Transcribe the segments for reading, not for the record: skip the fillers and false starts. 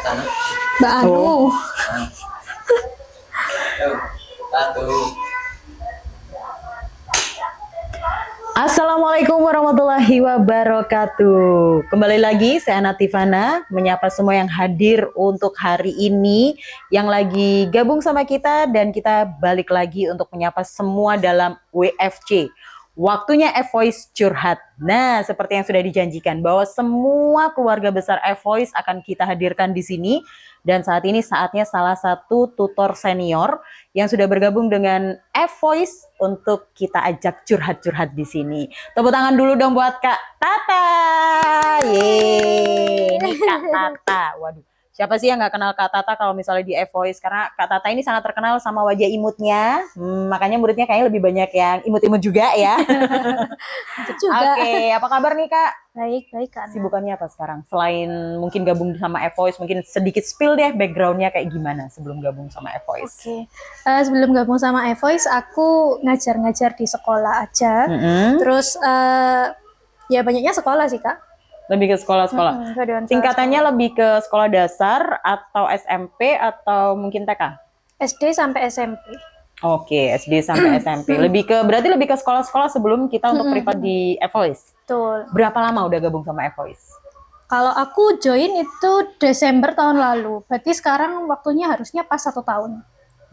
Mbak Anu. Oh. Satu. Assalamualaikum warahmatullahi wabarakatuh. Kembali lagi saya Natifana menyapa semua yang hadir untuk hari ini, yang lagi gabung sama kita, dan kita balik lagi untuk menyapa semua dalam WFC. Waktunya F-Voice curhat. Nah, seperti yang sudah dijanjikan bahwa semua keluarga besar F-Voice akan kita hadirkan di sini. Dan saat ini saatnya salah satu tutor senior yang sudah bergabung dengan F-Voice untuk kita ajak curhat-curhat di sini. Tepuk tangan dulu dong buat Kak Tata. Yeay, ini Kak Tata. Waduh, siapa sih yang nggak kenal Kak Tata kalau misalnya di F-Voice? Karena Kak Tata ini sangat terkenal sama wajah imutnya. Makanya muridnya kayaknya lebih banyak yang imut-imut juga ya. Oke, apa kabar nih Kak? Baik, Kak. Sibukannya apa sekarang? Selain mungkin gabung sama F-Voice, mungkin sedikit spill deh backgroundnya kayak gimana sebelum gabung sama F-Voice. Oke. Sebelum gabung sama F-Voice, aku ngajar-ngajar di sekolah aja. Terus ya banyaknya sekolah sih, Kak. Lebih ke sekolah-sekolah. Tingkatannya lebih ke sekolah dasar atau SMP atau mungkin TK? SD sampai SMP. Oke, SD sampai SMP. Berarti lebih ke sekolah-sekolah sebelum kita untuk privat di F-Voice. Betul. Berapa lama udah gabung sama F-Voice? Kalau aku join itu Desember tahun lalu. Berarti sekarang waktunya harusnya pas 1 tahun.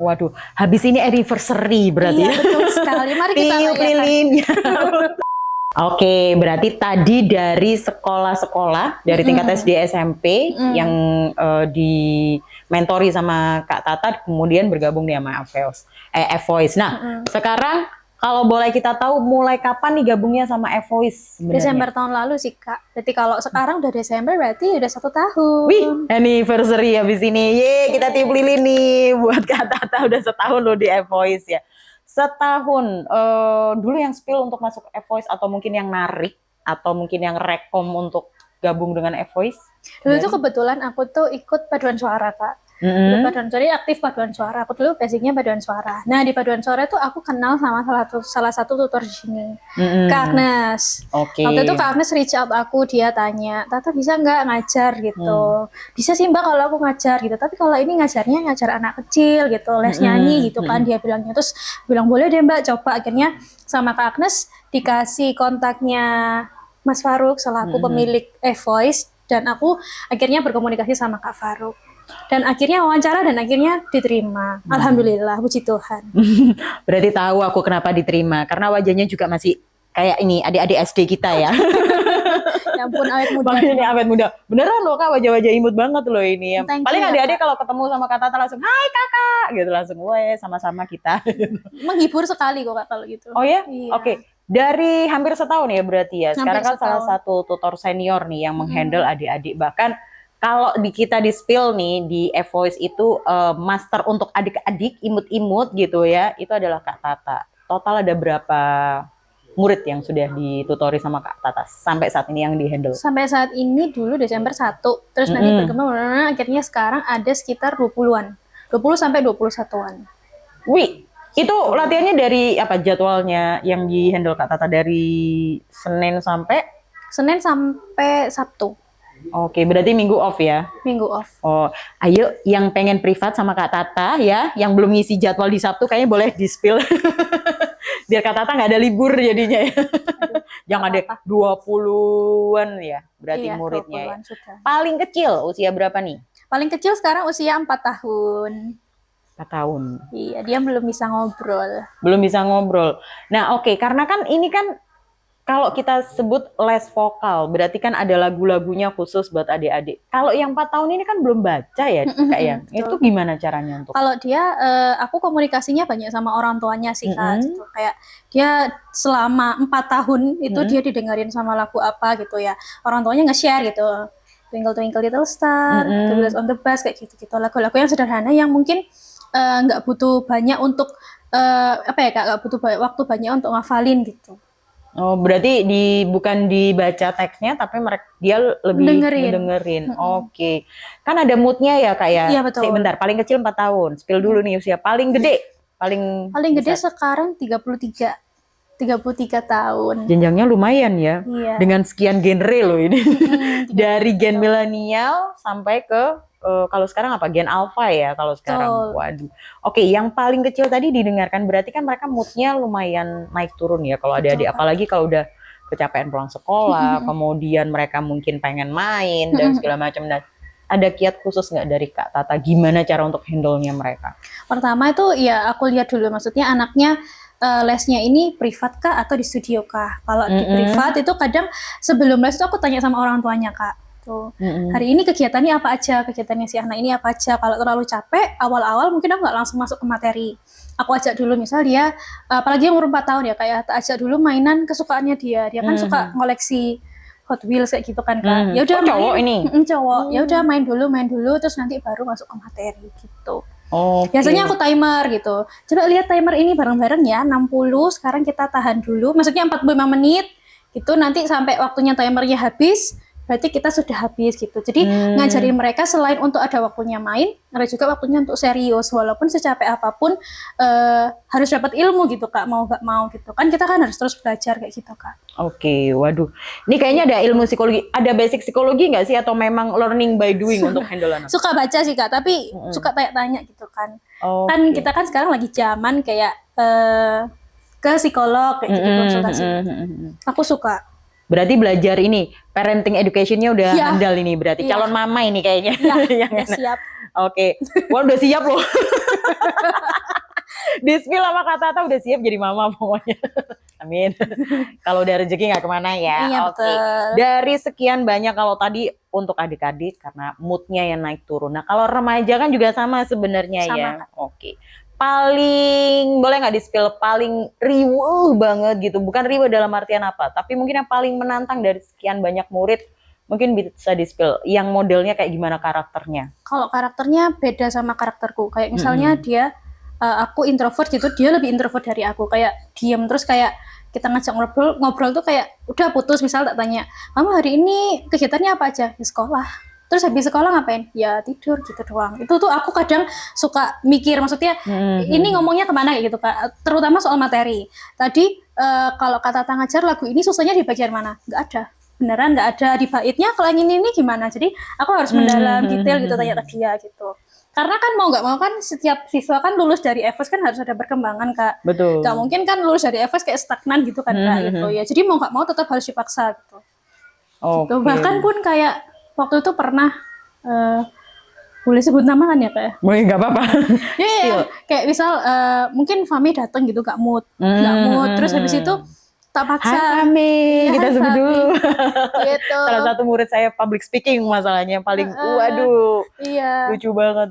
Waduh, habis ini anniversary berarti. Iya, betul sekali. Mari kita lilinnya. Oke, berarti tadi dari sekolah-sekolah dari tingkat SD SMP yang dimentori sama Kak Tata, kemudian bergabung nih sama F-Voice. Nah, sekarang kalau boleh kita tahu mulai kapan nih gabungnya sama F-Voice sebenarnya? Desember tahun lalu sih Kak. Berarti kalau sekarang udah Desember berarti udah 1 tahun. Wih, anniversary habis ini. Yeay, kita tiup lilin nih buat Kak Tata udah setahun loh di F-Voice ya. Setahun, dulu yang spill untuk masuk F-Voice atau mungkin yang narik atau mungkin yang rekom untuk gabung dengan F-Voice? Dulu tuh kebetulan aku tuh ikut paduan suara Kak. Paduan suara, aktif paduan suara. Aku dulu basicnya paduan suara. Nah di paduan suara tuh aku kenal sama salah satu tutor di sini, Kak Agnes. Waktu itu Kak Agnes reach out aku, dia tanya, Tata bisa nggak ngajar gitu? Bisa sih Mbak kalau aku ngajar gitu. Tapi kalau ini ngajarnya ngajar anak kecil gitu, les nyanyi gitu kan dia bilangnya. Terus bilang boleh deh Mbak coba. Akhirnya sama Kak Agnes dikasih kontaknya Mas Faruk selaku pemilik F-Voice, dan aku akhirnya berkomunikasi sama Kak Faruk. Dan akhirnya wawancara dan akhirnya diterima. Alhamdulillah, puji Tuhan. Berarti tahu aku kenapa diterima, karena wajahnya juga masih kayak ini adik-adik SD kita ya. Ya ampun, awet muda. Ini awet muda. Beneran loh Kak, wajah-wajah imut banget loh ini. Paling adik-adik kalau ketemu sama Kak Tata langsung, "Hai Kakak," gitu langsung, "Weh, sama-sama kita." Menghibur sekali kok Kak kalau gitu. Oh ya? Iya. Oke. Dari hampir setahun ya berarti ya. Sekarang kan salah setahun. satu tutor senior nih yang menghandle adik-adik. Bahkan kalau kita di spill nih di F-Voice itu master untuk adik-adik imut-imut gitu ya, itu adalah Kak Tata. Total ada berapa murid yang sudah ditutori sama Kak Tata sampai saat ini yang di-handle? Sampai saat ini dulu Desember 1, terus nanti berkembang akhirnya sekarang ada sekitar 20-an. 20 sampai 21-an. Wih, itu latihannya dari apa jadwalnya yang di-handle Kak Tata dari Senin sampai Sabtu. Oke, berarti minggu off ya? Minggu off. Oh, ayo yang pengen privat sama Kak Tata ya, yang belum ngisi jadwal di Sabtu kayaknya boleh di-spill. Biar Kak Tata nggak ada libur jadinya ya. Yang ada 20-an ya, berarti iya, muridnya ya. Sudah. Paling kecil usia berapa nih? Paling kecil sekarang usia 4 tahun. 4 tahun. Iya, dia belum bisa ngobrol. Belum bisa ngobrol. Nah, oke, karena kan ini kan kalau kita sebut les vokal, berarti kan ada lagu-lagunya khusus buat adik-adik. Kalau yang 4 tahun ini kan belum baca ya, Kak ya. Itu gimana caranya untuk? Kalau dia, aku komunikasinya banyak sama orang tuanya sih, Kak. Gitu. Kayak dia selama 4 tahun itu dia didengerin sama lagu apa gitu ya. Orang tuanya nge-share gitu. Twinkle Twinkle Little Star, The Wheels on the Bus, kayak gitu-gitu. Lagu-lagu yang sederhana yang mungkin nggak butuh banyak untuk apa ya Kak, nggak butuh waktu banyak untuk ngafalin gitu. Oh, berarti bukan dibaca teksnya, tapi dia lebih dengerin. Oke. Kan ada moodnya ya Kak ya? Iya, betul. Bentar, paling kecil 4 tahun. Spill dulu nih usia. Paling gede? Paling gede sekarang 33 tahun. Jenjangnya lumayan ya? Iya. Dengan sekian genre loh ini. Dari gen milenial sampai ke kalau sekarang apa Gen Alpha ya kalau sekarang. Betul. Waduh. Oke, yang paling kecil tadi didengarkan berarti kan mereka moodnya lumayan naik turun ya kalau adik-adik, Betul, Kak. apalagi kalau udah kecapean pulang sekolah, kemudian mereka mungkin pengen main dan segala macam. Dan ada kiat khusus nggak dari Kak Tata gimana cara untuk handle-nya mereka? Pertama itu ya aku lihat dulu, maksudnya anaknya lesnya ini privat kah atau di studio kah? Kalau di privat itu kadang sebelum les itu aku tanya sama orang tuanya, Kak. Tuh, hari ini kegiatannya apa aja, kegiatannya si anak ini apa aja. Kalau terlalu capek awal-awal mungkin aku nggak langsung masuk ke materi, aku ajak dulu, misal dia apalagi yang umur 4 tahun ya, kayak ajak dulu mainan kesukaannya dia kan suka ngoleksi Hot Wheels kayak gitu kan, Kak. Ya udah cowok ini cowok, ya udah main dulu terus nanti baru masuk ke materi gitu. Okay. Biasanya aku timer gitu, coba lihat timer ini bareng-bareng ya, 60, sekarang kita tahan dulu, maksudnya 45 menit gitu, nanti sampai waktunya timernya habis berarti kita sudah habis gitu. Jadi ngajarin mereka selain untuk ada waktunya main, ada juga waktunya untuk serius, walaupun secapek apapun harus dapat ilmu gitu, Kak, mau gak mau gitu kan, kita kan harus terus belajar kayak gitu, Kak. Oke, waduh, ini kayaknya ada ilmu psikologi, ada basic psikologi nggak sih, atau memang learning by doing untuk handle anak? Suka baca sih, Kak, tapi suka tanya-tanya gitu kan. Kan kita kan sekarang lagi zaman kayak ke psikolog kayak gitu, konsultasi. Aku suka. Berarti belajar ini parenting education-nya udah handal ini, berarti calon mama ini kayaknya. Yang siap. Oke, wah udah siap loh. Di-spill sama Kak Tata udah siap jadi mama pokoknya. Amin. Kalau udah rezeki nggak kemana ya. Iya, betul. Dari sekian banyak, kalau tadi untuk adik-adik karena moodnya yang naik turun. Nah kalau remaja kan juga sama sebenarnya ya. Oke. Paling boleh nggak di-spill paling riweuh banget gitu, bukan riweuh dalam artian apa, tapi mungkin yang paling menantang dari sekian banyak murid, mungkin bisa di-spill yang modelnya kayak gimana karakternya. Kalau karakternya beda sama karakterku, kayak misalnya dia aku introvert gitu, dia lebih introvert dari aku, kayak diem, terus kayak kita ngajak ngobrol tuh kayak udah putus, misal tak tanya, kamu hari ini kegiatannya apa aja? Di sekolah. Terus habis sekolah ngapain? Ya tidur gitu doang. Itu tuh aku kadang suka mikir, maksudnya ini ngomongnya kemana kayak gitu, Kak. Terutama soal materi. Tadi kalau Kak Tata ngajar lagu ini susahnya di bagian mana? Nggak ada. Beneran nggak ada di baitnya, kalau yang ini gimana? Jadi aku harus mendalam detail gitu, tanya ke dia gitu. Karena kan mau nggak mau kan setiap siswa kan lulus dari FS kan harus ada perkembangan, Kak. Betul. Nggak mungkin kan lulus dari FS kayak stagnan gitu kan, Kak. Gitu ya. Jadi mau nggak mau tetap harus dipaksa gitu. Gitu. Bahkan pun kayak waktu itu pernah boleh sebut nama kan ya, Kak? Boleh, nggak apa-apa. Iya, kayak misal mungkin Fami datang gitu nggak mood, terus habis itu tak paksa. Hai Fami, kita sebut dulu. Gitu. Salah satu murid saya public speaking masalahnya paling, waduh, lucu banget.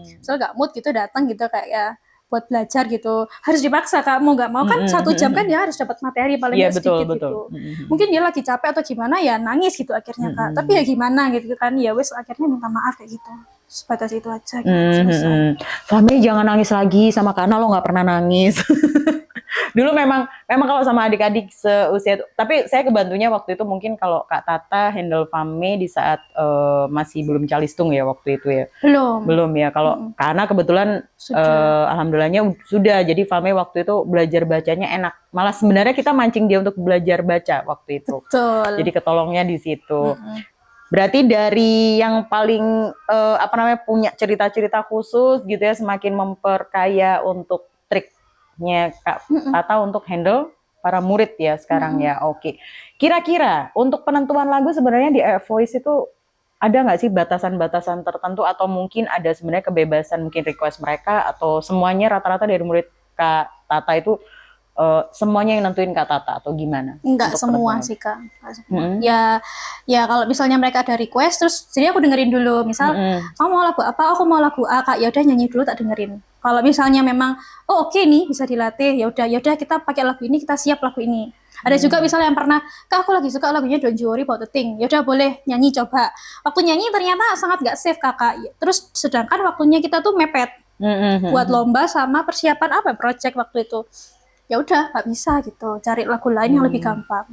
Misal nggak mood gitu datang gitu kayak ya buat belajar gitu, harus dipaksa, Kak, mau nggak mau kan 1 jam kan dia harus dapat materi paling nggak sedikit gitu. Mungkin dia lagi capek atau gimana ya nangis gitu akhirnya, Kak. Tapi ya gimana gitu kan, ya wes akhirnya minta maaf kayak gitu. Sebatas itu aja gitu. Fami jangan nangis lagi, sama Kana lo nggak pernah nangis. Dulu memang kalau sama adik-adik seusia itu, tapi saya kebantunya waktu itu mungkin kalau Kak Tata handle Fami di saat masih belum calistung ya waktu itu ya. Belum ya. Kalau karena kebetulan alhamdulillahnya sudah, jadi Fami waktu itu belajar bacanya enak. Malah sebenarnya kita mancing dia untuk belajar baca waktu itu. Betul. Jadi ketolongnya di situ. Berarti dari yang paling punya cerita-cerita khusus gitu ya, semakin memperkaya untuk triknya Kak Tata untuk handle para murid ya sekarang ya. Oke. Kira-kira untuk penentuan lagu sebenarnya di Voice itu ada nggak sih batasan-batasan tertentu, atau mungkin ada sebenarnya kebebasan mungkin request mereka, atau semuanya rata-rata dari murid Kak Tata itu semuanya yang nentuin Kak Tata atau gimana? Enggak semua sih, Kak. Ya kalau misalnya mereka ada request, terus jadi aku dengerin dulu. Misal kamu mau lagu apa? Aku mau lagu A, Kak. Ya udah nyanyi dulu, tak dengerin. Kalau misalnya memang oke nih bisa dilatih, ya udah kita pakai lagu ini, kita siap lagu ini. Ada juga misalnya yang pernah, Kak aku lagi suka lagunya Don't You Worry About a Thing. Ya udah boleh nyanyi coba. Waktu nyanyi ternyata sangat nggak safe, Kakak. Terus sedangkan waktunya kita tuh mepet buat lomba sama persiapan project waktu itu. Ya udah nggak bisa gitu, cari lagu lain yang lebih gampang.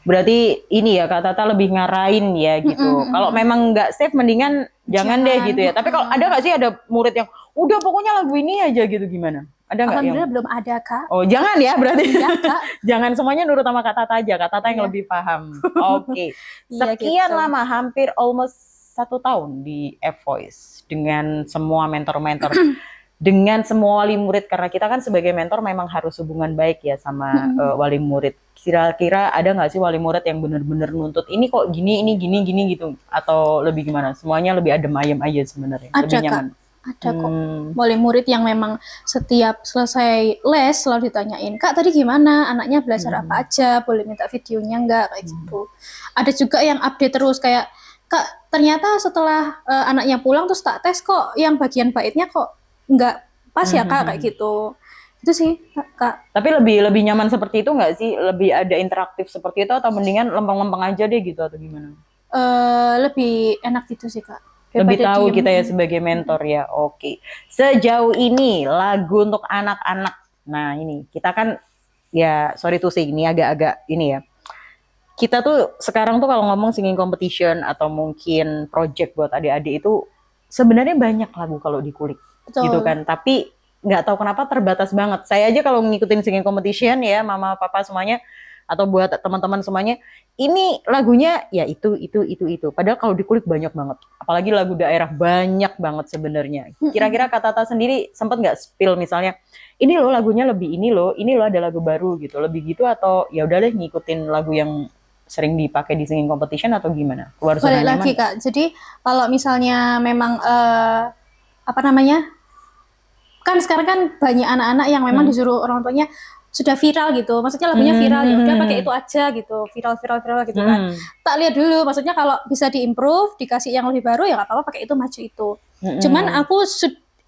Berarti ini ya Kak Tata lebih ngarahin ya gitu. Kalau memang nggak safe mendingan jangan deh gitu ya. Tapi kalau ada nggak sih ada murid yang udah pokoknya lagu ini aja gitu, gimana? Ada nggak yang? Alhamdulillah belum ada, Kak. Oh jangan ya berarti. Iya, Kak. Jangan semuanya nurut sama Kak Tata aja. Kak Tata yang lebih paham. Oke. Sekian lama, hampir almost 1 tahun di F-Voice dengan semua mentor-mentor, dengan semua wali murid, karena kita kan sebagai mentor memang harus hubungan baik ya sama wali murid. Kira-kira ada nggak sih wali murid yang benar-benar nuntut ini kok gini, ini gini gitu, atau lebih gimana? Semuanya lebih adem ayem aja sebenarnya, lebih nyaman. Ada kok wali murid yang memang setiap selesai les selalu ditanyain, Kak tadi gimana, anaknya belajar apa aja, boleh minta videonya nggak, kayak gitu. Ada juga yang update terus kayak, Kak ternyata setelah anaknya pulang terus tak tes kok yang bagian baitnya kok nggak pas ya Kak, kayak gitu. Itu sih Kak. Tapi lebih nyaman seperti itu nggak sih? Lebih ada interaktif seperti itu atau mendingan lempeng-lempeng aja deh gitu atau gimana? Lebih enak gitu sih Kak. Lebih tahu kita ya sebagai mentor ya. Oke. Sejauh ini lagu untuk anak-anak. Nah ini kita kan ya sorry to say ini agak-agak ini ya. Kita tuh sekarang tuh kalau ngomong singing competition atau mungkin project buat adik-adik itu sebenarnya banyak lagu kalau dikulik. Betul. Gitu kan. Tapi nggak tahu kenapa terbatas banget. Saya aja kalau ngikutin singing competition ya, mama papa semuanya atau buat teman-teman semuanya, ini lagunya ya itu. Padahal kalau dikulik banyak banget. Apalagi lagu daerah banyak banget sebenarnya. Kira-kira Kak Tata sendiri sempat nggak spill misalnya, ini loh lagunya lebih ini loh ada lagu baru gitu, lebih gitu atau ya udah deh ngikutin lagu yang sering dipakai di singing competition atau gimana? Keluar zona nyaman. Lagi Kak. Jadi kalau misalnya memang apa namanya? Kan sekarang kan banyak anak-anak yang memang disuruh orang tuanya sudah viral gitu, maksudnya lagunya viral ya udah pakai itu aja gitu, viral gitu kan. Tak lihat dulu, maksudnya kalau bisa diimprove, dikasih yang lebih baru ya nggak apa-apa pakai itu, maju itu. Cuman aku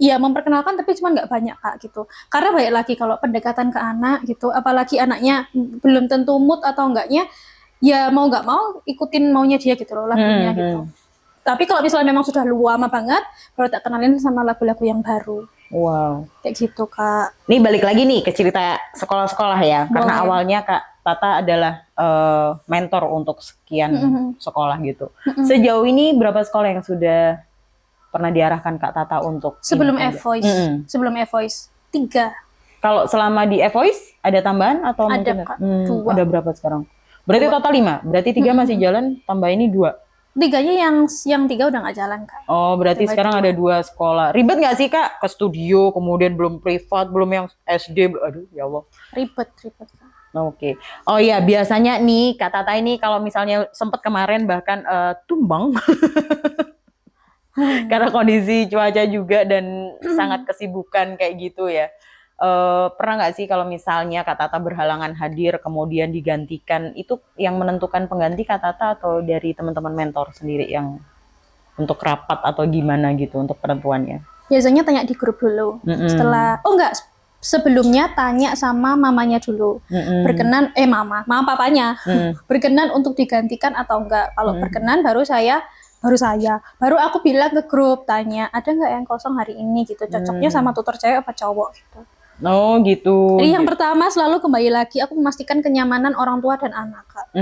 ya memperkenalkan tapi cuman nggak banyak Kak gitu, karena balik lagi kalau pendekatan ke anak gitu, apalagi anaknya belum tentu mood atau enggaknya, ya mau nggak mau ikutin maunya dia gitu loh lagunya gitu. Tapi kalau misalnya memang sudah lama banget, baru tak kenalin sama lagu-lagu yang baru. Wow. Kayak gitu Kak. Nih balik lagi nih ke cerita sekolah-sekolah ya. Boleh. Karena awalnya Kak Tata adalah mentor untuk sekian sekolah gitu. Sejauh ini berapa sekolah yang sudah pernah diarahkan Kak Tata untuk sebelum F-Voice? Sebelum F-Voice 3. Kalau selama di F-Voice ada tambahan atau ada, mungkin Kak, 2. Ada berapa sekarang? Berarti total 5. Berarti 3 masih jalan, tambah ini 2. 3-nya yang 3 udah nggak jalan Kak. Oh berarti sekarang ada 2 sekolah. Ribet nggak sih Kak ke studio, kemudian belum privat, belum yang SD, aduh ya Allah. Ribet Kak. Oke. Oh ya biasanya nih Kak Tata ini kalau misalnya sempat kemarin bahkan tumbang karena kondisi cuaca juga dan sangat kesibukan kayak gitu ya. Pernah nggak sih kalau misalnya Kak Tata berhalangan hadir kemudian digantikan, itu yang menentukan pengganti Kak Tata atau dari teman-teman mentor sendiri yang untuk rapat atau gimana gitu untuk penentuannya? Biasanya tanya di grup dulu. Setelah sebelumnya tanya sama mamanya dulu. Berkenan mama papanya. Berkenan untuk digantikan atau enggak. Kalau berkenan baru aku bilang ke grup, tanya ada nggak yang kosong hari ini gitu, cocoknya sama tutor cewek apa cowok gitu. Oh gitu. Jadi yang pertama selalu kembali lagi aku memastikan kenyamanan orang tua dan anak Kak.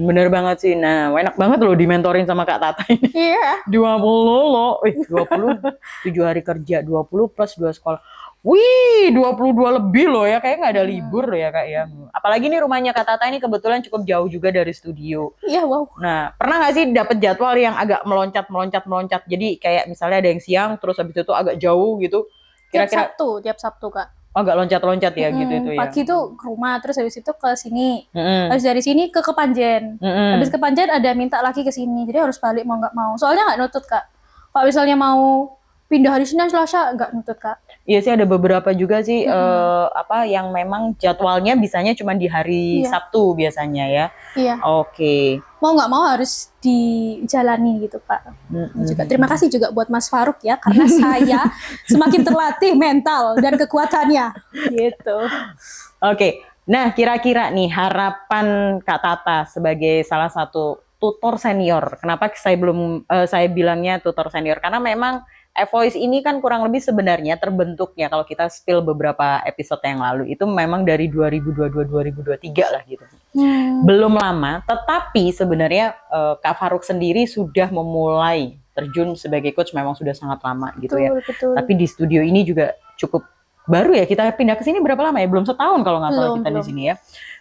Bener banget sih. Nah enak banget loh dimentorin sama Kak Tata ini. Iya. 20 loh, 20 7 hari kerja, 20 plus 2 sekolah. Wih, 22 lebih loh ya, kayak nggak ada libur ya Kak ya. Apalagi nih rumahnya Kak Tata ini kebetulan cukup jauh juga dari studio. Iya, wow. Nah, pernah nggak sih dapet jadwal yang agak meloncat? Jadi kayak misalnya ada yang siang, terus habis itu agak jauh gitu. Kira-kira tiap Sabtu Kak. Oh, agak loncat-loncat ya gitu itu ya. Pagi tuh ke rumah, terus habis itu ke sini. Habis dari sini ke Kepanjen. Habis Kepanjen ada minta lagi ke sini. Jadi harus balik mau nggak mau. Soalnya nggak nutut Kak. Kalau misalnya mau pindah hari Senin Selasa nggak nutut Kak. Iya sih ada beberapa juga sih yang memang jadwalnya bisanya cuma di hari Sabtu biasanya ya. Iya. Oke. Mau nggak mau harus dijalani gitu Pak. Juga terima kasih juga buat Mas Faruk ya, karena saya semakin terlatih mental dan kekuatannya gitu. Oke. Nah kira-kira nih harapan Kak Tata sebagai salah satu tutor senior. Kenapa saya bilangnya tutor senior? Karena memang F-Voice ini kan kurang lebih sebenarnya terbentuknya kalau kita spill beberapa episode yang lalu itu memang dari 2022-2023 lah gitu. Belum lama, tetapi sebenarnya Kak Faruk sendiri sudah memulai terjun sebagai coach memang sudah sangat lama gitu ya. Betul. Tapi di studio ini juga cukup baru ya, kita pindah ke sini berapa lama ya? Belum setahun kalau nggak salah kita di sini ya.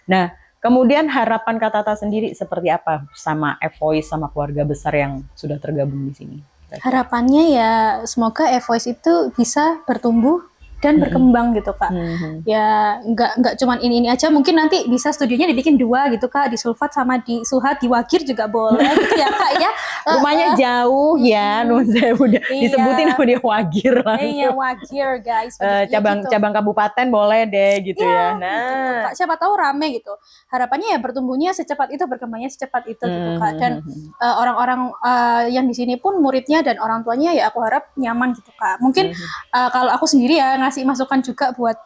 Nah, Kemudian harapan Kak Tata sendiri seperti apa sama F-Voice sama keluarga besar yang sudah tergabung di sini? Harapannya ya semoga F-Voice itu bisa bertumbuh dan berkembang gitu Kak. Ya nggak cuman ini aja, mungkin nanti bisa studionya dibikin 2 gitu Kak, di Sulfat sama di Suhat, di Wagir juga boleh gitu ya Kak ya. Rumahnya jauh ya, saya udah disebutin sama dia Wagir langsung. Iya Wagir guys. Cabang kabupaten boleh deh gitu ya. Nah, gitu, Kak. Siapa tahu rame gitu. Harapannya ya bertumbuhnya secepat itu, berkembangnya secepat itu gitu Kak. Dan orang-orang yang di sini pun muridnya dan orang tuanya ya aku harap nyaman gitu Kak. Mungkin kalau aku sendiri ya ngasih masukan juga buat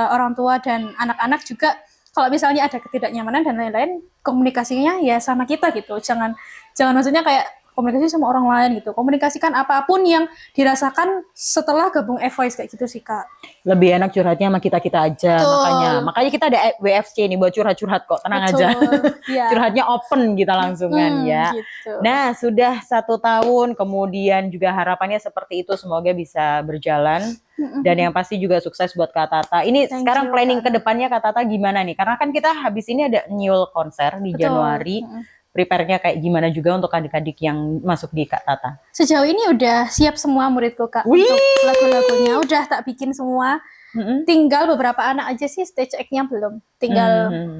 orang tua dan anak-anak juga, kalau misalnya ada ketidaknyamanan dan lain-lain, komunikasinya ya sama kita gitu. Jangan maksudnya kayak komunikasi sama orang lain gitu. Komunikasikan apapun yang dirasakan setelah gabung F-Voice kayak gitu sih Kak. Lebih enak curhatnya sama kita aja. Makanya kita ada WFC nih buat curhat-curhat kok, tenang aja. Ya. Curhatnya open kita langsung kan ya. Gitu. Nah sudah 1 tahun, kemudian juga harapannya seperti itu, semoga bisa berjalan. Dan yang pasti juga sukses buat Kak Tata. Ini sekarang planning ke depannya Kak Tata gimana nih? Karena kan kita habis ini ada annual konser di Januari. Prepare-nya kayak gimana juga untuk adik-adik yang masuk di Kak Tata? Sejauh ini udah siap semua muridku Kak. Untuk lagu-lagunya udah tak bikin semua. Tinggal beberapa anak aja sih stage act-nya belum. Tinggal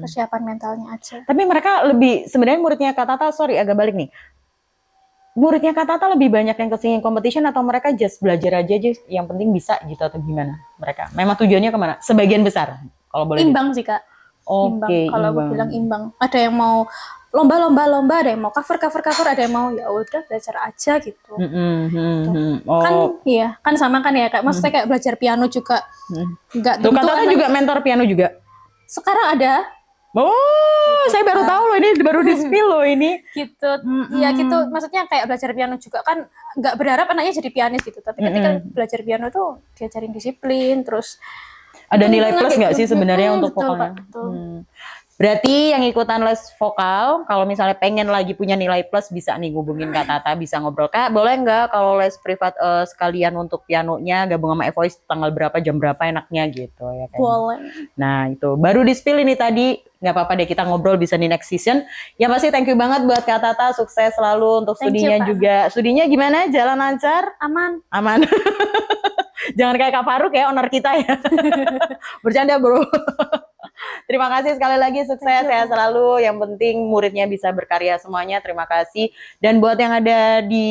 persiapan mentalnya aja. Tapi mereka lebih, sebenarnya muridnya Kak Tata, sorry agak balik nih. Muridnya Kak Tata lebih banyak yang ke singing competition atau mereka just belajar aja yang penting bisa gitu atau gimana mereka? Memang tujuannya kemana? Sebagian besar kalau boleh. Imbang sih Kak. Imbang. Kalau aku bilang imbang. Ada yang mau lomba, ada yang mau cover, ada yang mau ya udah belajar aja gitu. Kan iya, kan sama kan ya Kak. Maksudnya kayak belajar piano juga enggak tentu. Kak Tata juga mentor piano juga. Sekarang ada. Oh, gitu, saya baru tahu loh, ini baru di spill loh ini. Gitu. Iya gitu. Maksudnya kayak belajar piano juga kan enggak berharap anaknya jadi pianis gitu. Tapi ketika belajar piano tuh diajarin disiplin, terus ada nilai plus nggak sih sebenarnya untuk vokalnya? Berarti yang ikutan les vokal, kalau misalnya pengen lagi punya nilai plus, bisa nih ngubungin Kak Tata, bisa ngobrol. Kak, boleh nggak kalau les privat sekalian untuk pianonya, gabung sama F-Voice tanggal berapa, jam berapa enaknya gitu ya kan? Boleh. Nah itu, baru di-spill ini tadi, nggak apa-apa deh kita ngobrol bisa di next season. Yang pasti thank you banget buat Kak Tata, sukses selalu untuk studinya juga. Studinya gimana? Jalan lancar? Aman. Aman. Jangan kayak Kak Faruk ya, owner kita ya. Bercanda bro. Terima kasih sekali lagi, sukses ya selalu. Yang penting muridnya bisa berkarya semuanya. Terima kasih. Dan buat yang ada di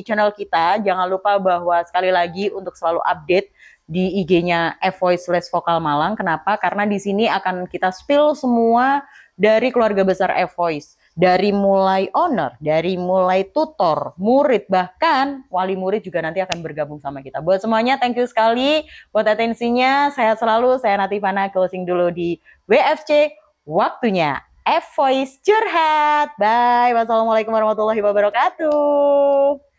channel kita, jangan lupa bahwa sekali lagi untuk selalu update di IG-nya F-Voice Les Vokal Malang. Kenapa? Karena di sini akan kita spill semua dari keluarga besar F-Voice. Dari mulai owner, dari mulai tutor, murid, bahkan wali murid juga nanti akan bergabung sama kita. Buat semuanya, thank you sekali buat atensinya. Sehat selalu, saya Natifana, closing dulu di WFC. Waktunya F-Voice curhat. Bye. Wassalamualaikum warahmatullahi wabarakatuh.